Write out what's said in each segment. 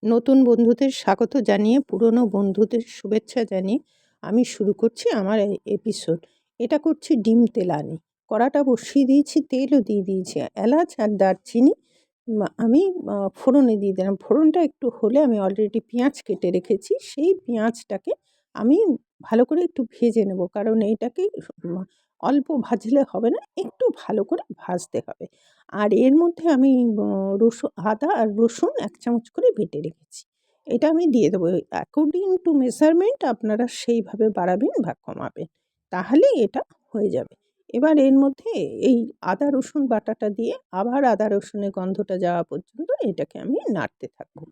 নতুন বন্ধুদের স্বাগত জানিয়ে পুরনো বন্ধুদের শুভেচ্ছা জানিয়ে আমি শুরু করছি আমার এপিসোড। এটা করছি ডিম তেলানি। কড়াটা বসিয়ে দিয়েছি, তেলও দিয়ে দিয়েছি, এলাচ আর দারচিনি আমি ফোড়নে দিয়ে দিলাম। ফোড়নটা একটু হলে আমি অলরেডি পেঁয়াজ কেটে রেখেছি, সেই পেঁয়াজটাকে আমি ভালো করে একটু ভেজে নেব, কারণ এইটাকে অল্প ভাজলে হবে না, একটু ভালো করে ভাজতে হবে। আর এর মধ্যে আমি আদা আর রসুন 1 চামচ করে বেটে রেখেছি, এটা আমি দিয়ে দেবো। অ্যাকর্ডিং টু মেজারমেন্ট আপনারা সেইভাবে বাড়াবেন বা কমাবেন, তাহলেই এটা হয়ে যাবে। এবার এর মধ্যে এই আদা রসুন বাটাটা দিয়ে আবার আদা রসুনের গন্ধটা যাওয়া পর্যন্ত এটাকে আমি নাড়তে থাকবো,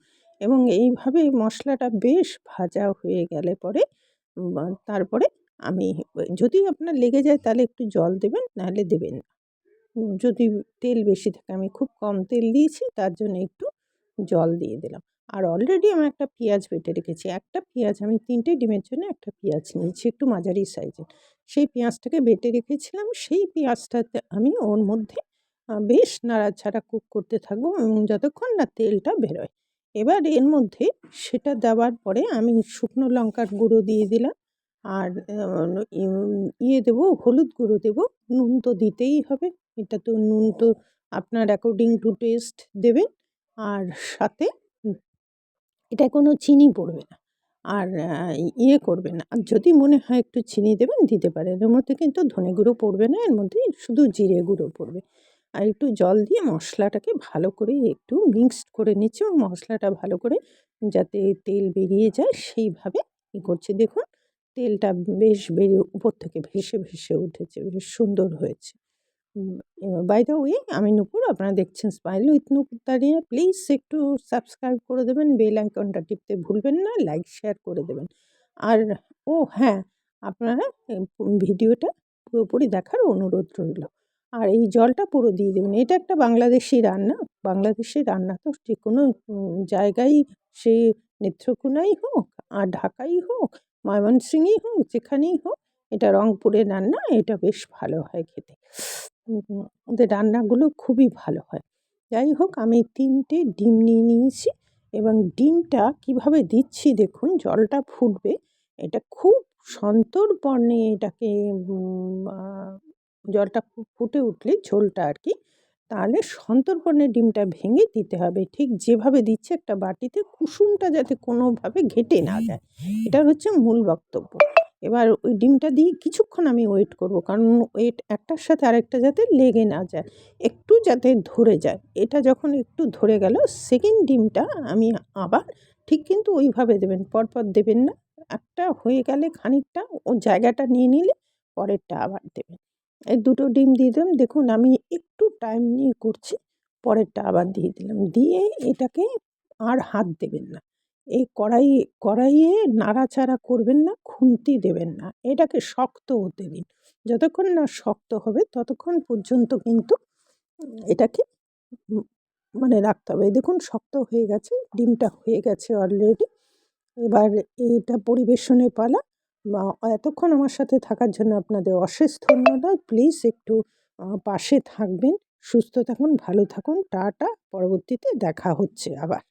এবং এইভাবে মশলাটা বেশ ভাজা হয়ে গেলে পরে তারপরে আমি, যদি আপনার লেগে যায় তাহলে একটু জল দেবেন, নাহলে দেবেন না। যদি তেল বেশি থাকে, আমি খুব কম তেল দিয়েছি, তার জন্য একটু জল দিয়ে দিলাম। আর অলরেডি আমি একটা পেঁয়াজ বেটে রেখেছি, একটা পেঁয়াজ, আমি 3টে ডিমের জন্য একটা পেঁয়াজ নিয়েছি, একটু মাঝারি সাইজের। সেই পেঁয়াজটাকে বেটে রেখেছিলাম, সেই পেঁয়াজটাতে আমি ওর মধ্যে বেশ নাড়াচাড়া কুক করতে থাকবো যতক্ষণ না তেলটা বেরোয়। এবার এর মধ্যে সেটা দেওয়ার পরে আমি শুকনো লঙ্কার গুঁড়ো দিয়ে দিলাম, আর দেবো, হলুদ গুঁড়ো দেবো, নুন তো দিতেই হবে। এটা তো নুন তো আপনার অ্যাকর্ডিং টু টেস্ট দেবেন। আর সাথে এটা কোনো চিনি পড়বে না, আর করবেন না। আর যদি মনে হয় একটু চিনি দেবেন, দিতে পারেন। এর মধ্যে কিন্তু ধনে গুঁড়ো পড়বে না, এর মধ্যে শুধু জিরে গুঁড়ো পড়বে। আর একটু জল দিয়ে মশলাটাকে ভালো করে একটু মিক্সড করে নিচ্ছি, এবং মশলাটা ভালো করে যাতে তেল বেরিয়ে যায় সেইভাবে করছি। দেখুন তেলটা বেশ বেরিয়ে উপর থেকে ভেসে ভেসে উঠেছে, বেশ সুন্দর হয়েছে। বাই দ্য ওয়ে, আমি নূপুর, আপনারা দেখছেন স্মাইল উইথ নূপুর দাঁড়িয়ে। প্লিজ একটু সাবস্ক্রাইব করে দেবেন, বেল আইকনটা টিপতে ভুলবেন না, লাইক শেয়ার করে দেবেন। আর হ্যাঁ, আপনারা ভিডিওটা পুরোপুরি দেখার অনুরোধ রইল। আর এই জলটা পুরো দিয়ে দেবেন। এটা একটা বাংলাদেশি রান্না। বাংলাদেশি রান্না তো যে কোনো জায়গায়, সে নেত্রকোনাই হোক আর ঢাকাই হোক, ময়মনসিংহই হোক, যেখানেই হোক, এটা রংপুরের রান্না, এটা বেশ ভালো হয় খেতে। ওদের রান্নাগুলো খুবই ভালো হয়। যাই হোক, আমি 3টে ডিম নিয়ে নিয়েছি, এবং ডিমটা কিভাবে দিচ্ছি দেখুন, জলটা ফুটবে, এটা খুব সন্তর্পণে এটাকে জলটা ফুটে উঠলে, ঝোলটা আর কি, তাহলে সন্তর্পণে ডিমটা ভেঙে দিতে হবে। ঠিক যেভাবে দিচ্ছে একটা বাটিতে, কুসুমটা যাতে কোনোভাবে ঘেটে না যায়, এটা হচ্ছে মূল বক্তব্য। এবার ওই ডিমটা দিয়ে কিছুক্ষণ আমি ওয়েট করব, কারণ একটার সাথে আরেকটা যাতে লেগে না যায়, একটু যাতে ধরে যায়। এটা যখন একটু ধরে গেল, সেকেন্ড ডিমটা আমি আবার ঠিক কিন্তু ওইভাবে দেবেন, পরপর দেবেন না। একটা হয়ে গেলে খানিকটা ও জায়গাটা নিয়ে নিলে পরেরটা আবার দেবেন। এই 2টো ডিম দিয়ে দিলাম। দেখুন আমি একটু টাইম নিয়ে করছি, পরেরটা আবার দিয়ে দিলাম। দিয়ে এটাকে আর হাত দেবেন না, এই কড়াইয়ে নাড়াচাড়া করবেন না, খুন্তি দেবেন না, এটাকে শক্ত হতে দিন। যতক্ষণ না শক্ত হবে ততক্ষণ পর্যন্ত কিন্তু এটাকে মানে রাখতে হবে। দেখুন শক্ত হয়ে গেছে, ডিমটা হয়ে গেছে অলরেডি। এবার এটা পরিবেশনের পালা। এতক্ষণ আমার সাথে থাকার জন্য আপনাদের অশেষ ধন্যবাদ। প্লিজ একটু পাশে থাকবেন। সুস্থ থাকুন, ভালো থাকুন। টাটা। পরবর্তীতে দেখা হচ্ছে আবার।